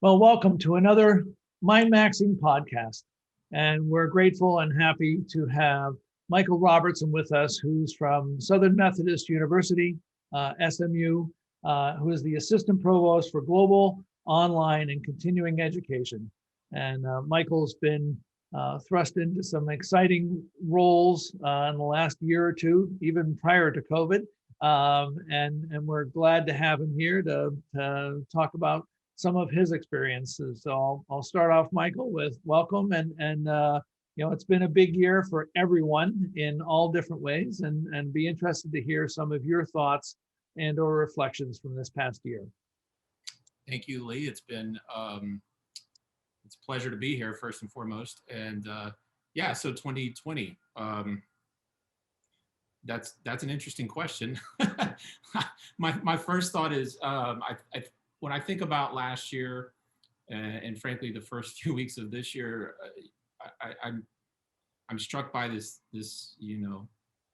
Well, welcome to another Mindmaxing podcast. And we're grateful and happy to have Michael Robertson with us, who's from Southern Methodist University, SMU, who is the Assistant Provost for Global, Online, and Continuing Education. And Michael's been thrust into some exciting roles in the last year or two, even prior to COVID. And we're glad to have him here to talk about some of his experiences. So I'll start off, Michael, with welcome, and it's been a big year for everyone in all different ways, and be interested to hear some of your thoughts and or reflections from this past year. Thank you, Lee. It's been it's a pleasure to be here first and foremost, and yeah, so 2020. That's an interesting question. my first thought is when I think about last year, and frankly the first few weeks of this year, I'm struck by this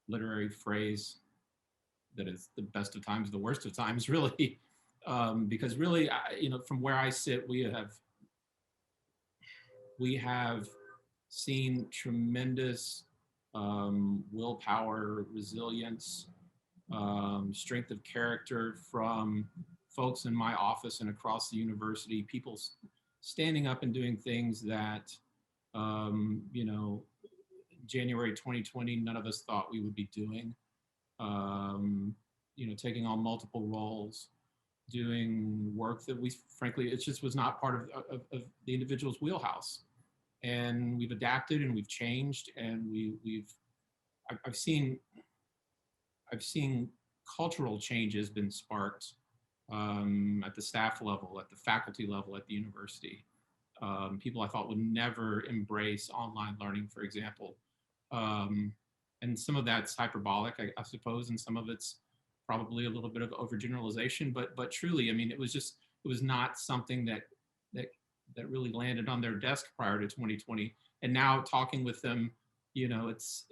literary phrase that is the best of times, the worst of times, really, because really, from where I sit, we have seen tremendous willpower, resilience, strength of character from folks in my office and across the university, people standing up and doing things that, January 2020, none of us thought we would be doing. Taking on multiple roles, doing work that we, frankly, it just was not part of the individual's wheelhouse. And we've adapted and we've changed, and I've seen cultural changes been sparked at the staff level, at the faculty level, at the university. People I thought would never embrace online learning, for example. And some of that's hyperbolic, I suppose, and some of it's probably a little bit of overgeneralization, but truly, I mean, it was not something that really landed on their desk prior to 2020. And now talking with them, it's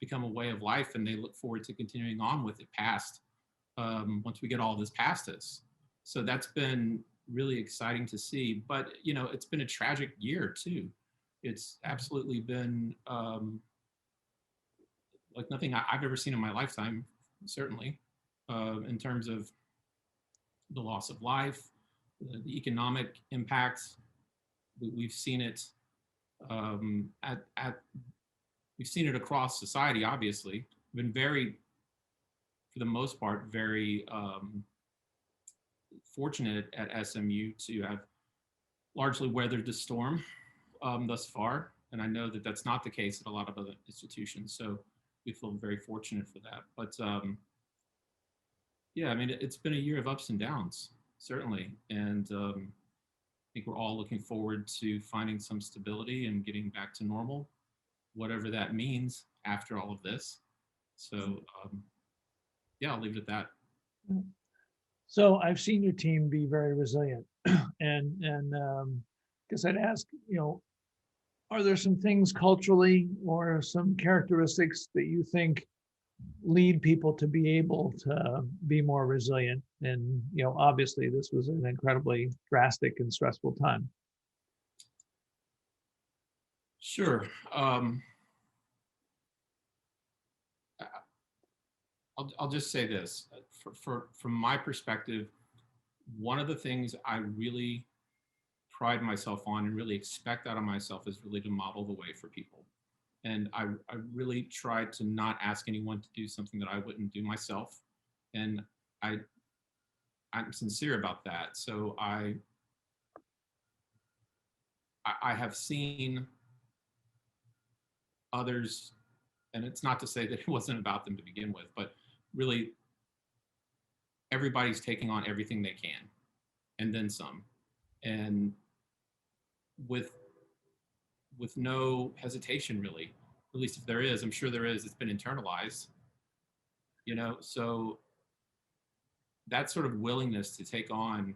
become a way of life, and they look forward to continuing on with it past once we get all this past us. So that's been really exciting to see. But it's been a tragic year too. It's absolutely been like nothing I've ever seen in my lifetime, certainly, in terms of the loss of life, the economic impacts. We've seen it we've seen it across society. Obviously, we've been very, for the most part, very fortunate at SMU to have largely weathered the storm thus far, and I know that that's not the case at a lot of other institutions. So we feel very fortunate for that. But yeah, I mean, it's been a year of ups and downs, certainly, and I think we're all looking forward to finding some stability and getting back to normal, whatever that means after all of this. So yeah, I'll leave it at that. So I've seen your team be very resilient, and guess I'd ask, are there some things culturally or some characteristics that you think lead people to be able to be more resilient? And obviously this was an incredibly drastic and stressful time. Sure. I'll just say this. From my perspective, one of the things I really pride myself on and really expect out of myself is really to model the way for people. And I really try to not ask anyone to do something that I wouldn't do myself. And I'm sincere about that. So I have seen others, and it's not to say that it wasn't about them to begin with, but really everybody's taking on everything they can and then some. And with no hesitation, really, at least if there is, I'm sure there is, it's been internalized, so that sort of willingness to take on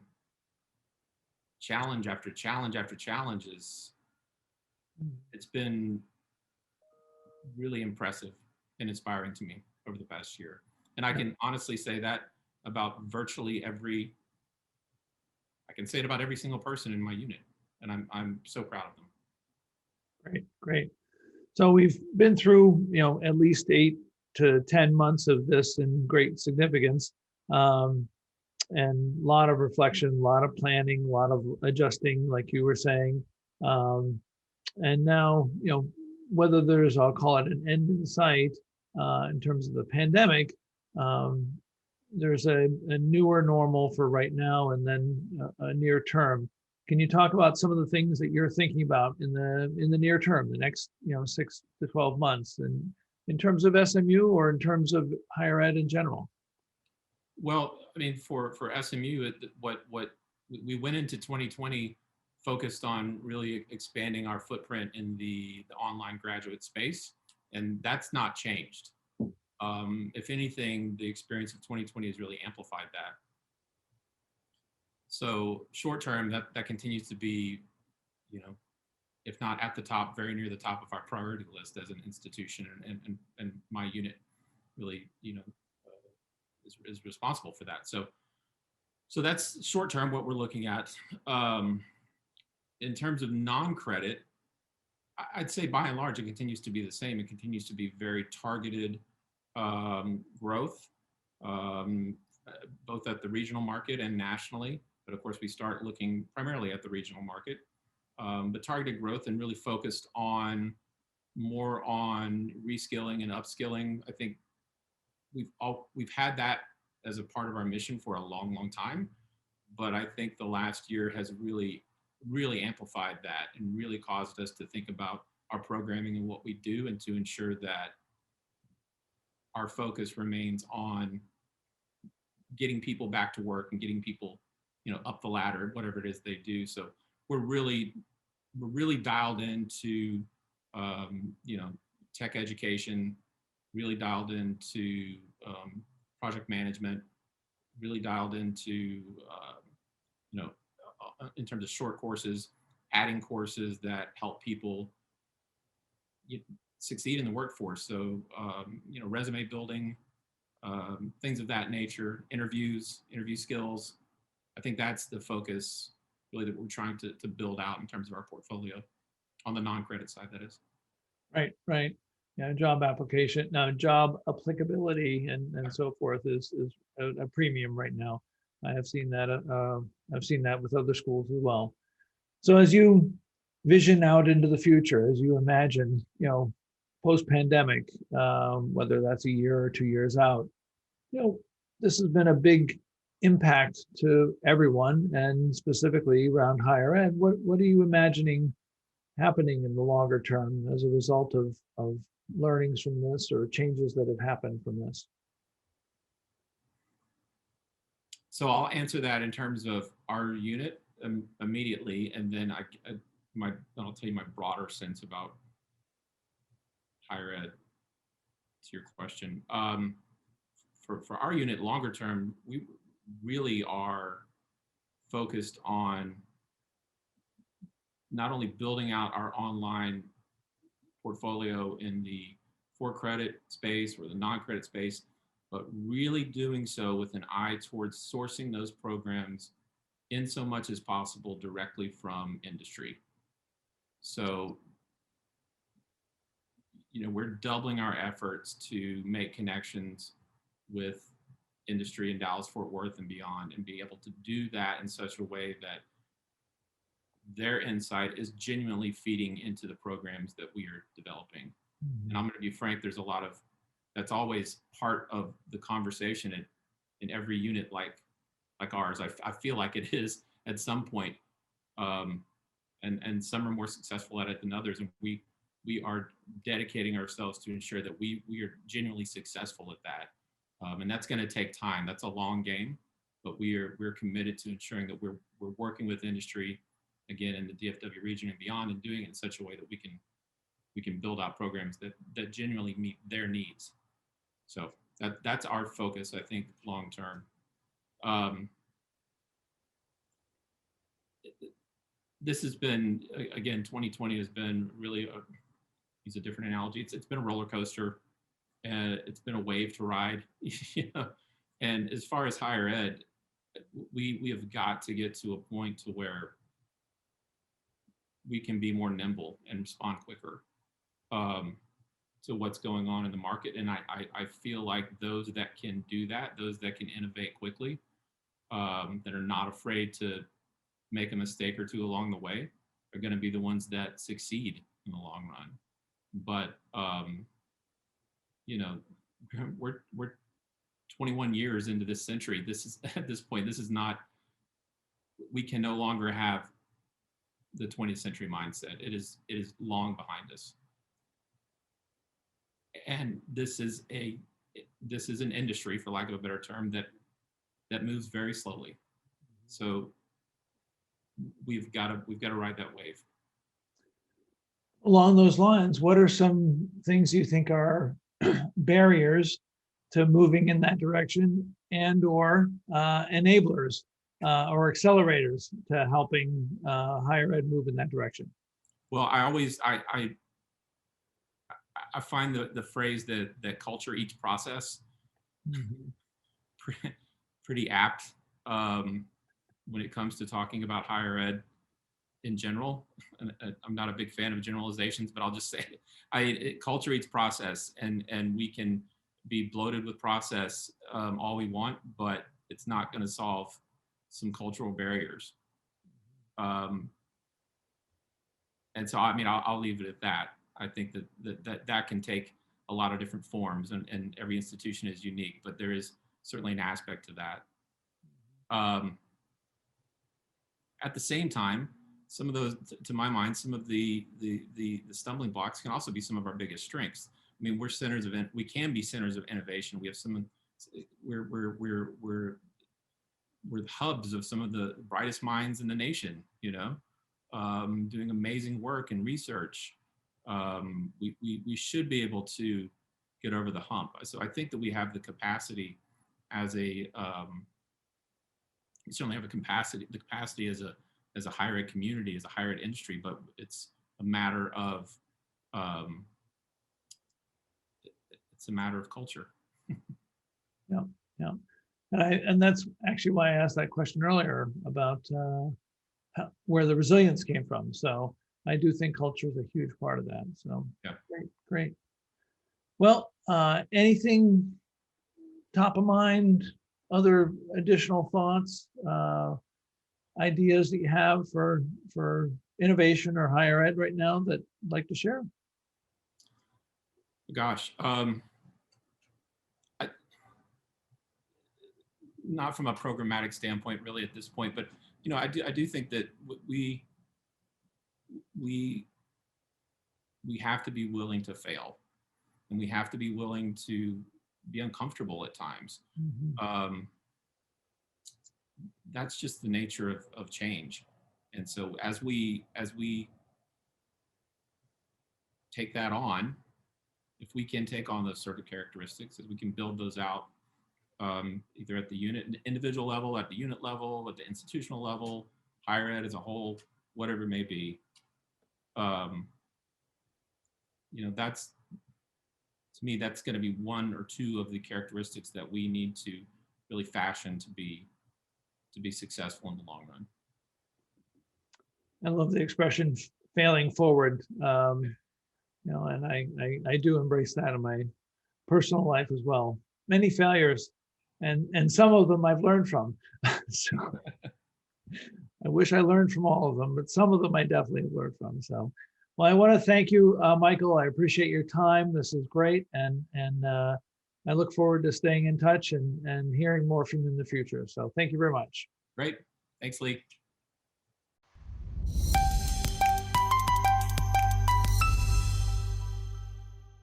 challenge after challenge after challenge it's been really impressive and inspiring to me over the past year. And I can honestly say that about virtually every, I can say it about every single person in my unit, and I'm so proud of them. Great, great. So we've been through, at least 8 to 10 months of this in great significance, and a lot of reflection, a lot of planning, a lot of adjusting, like you were saying. And now, whether there's, I'll call it an end in sight in terms of the pandemic, there's a newer normal for right now, and then a near term. Can you talk about some of the things that you're thinking about in the near term, the next 6 to 12 months, and in terms of SMU or in terms of higher ed in general? Well, I mean, for SMU, what we went into 2020 focused on really expanding our footprint in the online graduate space, and that's not changed. If anything, the experience of 2020 has really amplified that. So short term, that continues to be, if not at the top, very near the top of our priority list as an institution, and my unit really, is responsible for that. So that's short term what we're looking at. In terms of non-credit, I'd say by and large it continues to be the same. It continues to be very targeted growth, both at the regional market and nationally. But of course, we start looking primarily at the regional market, but targeted growth and really focused more on reskilling and upskilling. I think we've had that as a part of our mission for a long, long time, but I think the last year has really amplified that and really caused us to think about our programming and what we do, and to ensure that our focus remains on getting people back to work and getting people, up the ladder, whatever it is they do. So we're really dialed into, tech education, really dialed into project management, really dialed into, in terms of short courses, adding courses that help people succeed in the workforce. So, resume building, things of that nature, interview skills. I think that's the focus really that we're trying to build out in terms of our portfolio on the non-credit side, that is. Right. Yeah, job application, now job applicability and so forth is a premium right now. I have seen that. I've seen that with other schools as well. So as you vision out into the future, as you imagine, post-pandemic, whether that's a year or 2 years out, this has been a big impact to everyone, and specifically around higher ed. What are you imagining happening in the longer term as a result of learnings from this or changes that have happened from this? So I'll answer that in terms of our unit immediately, and then I'll tell you my broader sense about higher ed, to your question. For our unit, longer term, we really are focused on not only building out our online portfolio in the for-credit space or the non-credit space, but really doing so with an eye towards sourcing those programs in so much as possible directly from industry. So, we're doubling our efforts to make connections with industry in Dallas, Fort Worth, and beyond, and be able to do that in such a way that their insight is genuinely feeding into the programs that we are developing. Mm-hmm. And I'm going to be frank, there's a lot of, that's always part of the conversation in every unit like ours. I feel like it is at some point, and some are more successful at it than others. And we are dedicating ourselves to ensure that we are genuinely successful at that. And that's going to take time. That's a long game, but we're committed to ensuring that we're working with industry, again, in the DFW region and beyond, and doing it in such a way that we can build out programs that genuinely meet their needs. So that's our focus, I think, long term. This has been, again, 2020 has been really, use a different analogy. It's been a roller coaster, and it's been a wave to ride. And as far as higher ed, we have got to get to a point to where we can be more nimble and respond quicker to what's going on in the market. And I feel like those that can do that, those that can innovate quickly, that are not afraid to make a mistake or two along the way, are going to be the ones that succeed in the long run. But you know, we're 21 years into this century. This is, at this point, this is not, we can no longer have the 20th century mindset. It is long behind us. And this is an industry, for lack of a better term, that moves very slowly. So we've got to ride that wave. Along those lines, what are some things you think are barriers to moving in that direction, and or enablers or accelerators to helping higher ed move in that direction? Well, I find the phrase that culture eats process pretty apt when it comes to talking about higher ed in general. I'm not a big fan of generalizations, but I'll just say culture eats process, and we can be bloated with process all we want, but it's not going to solve some cultural barriers. And so, I mean, I'll leave it at that. I think that can take a lot of different forms, and every institution is unique, but there is certainly an aspect to that. At the same time, some of those, to my mind, some of the stumbling blocks can also be some of our biggest strengths. I mean, we can be centers of innovation. We have we're the hubs of some of the brightest minds in the nation, you know, doing amazing work and research. We should be able to get over the hump. So I think that we have the capacity as we certainly have the capacity as a higher ed community, as a higher ed industry, but it's a matter of culture. Yeah. And that's actually why I asked that question earlier about where the resilience came from. So I do think culture is a huge part of that. So yeah. Great. Well, anything top of mind, other additional thoughts, ideas that you have for innovation or higher ed right now that you'd like to share? Gosh, not from a programmatic standpoint, really, at this point, but you know, I do think that we have to be willing to fail, and we have to be willing to be uncomfortable at times. Mm-hmm. That's just the nature of change. And so as we take that on, if we can take on those sort of characteristics, if we can build those out, either at the individual level, at the unit level, at the institutional level, higher ed as a whole, whatever it may be, you know, that's, to me, that's going to be one or two of the characteristics that we need to really fashion to be successful in the long run. I love the expression failing forward. You know, and I do embrace that in my personal life as well. Many failures, and some of them I've learned from. So I wish I learned from all of them, but some of them I definitely have learned from. So, well, I want to thank you, Michael. I appreciate your time. This is great, and I look forward to staying in touch and hearing more from you in the future. So thank you very much. Great. Thanks, Lee.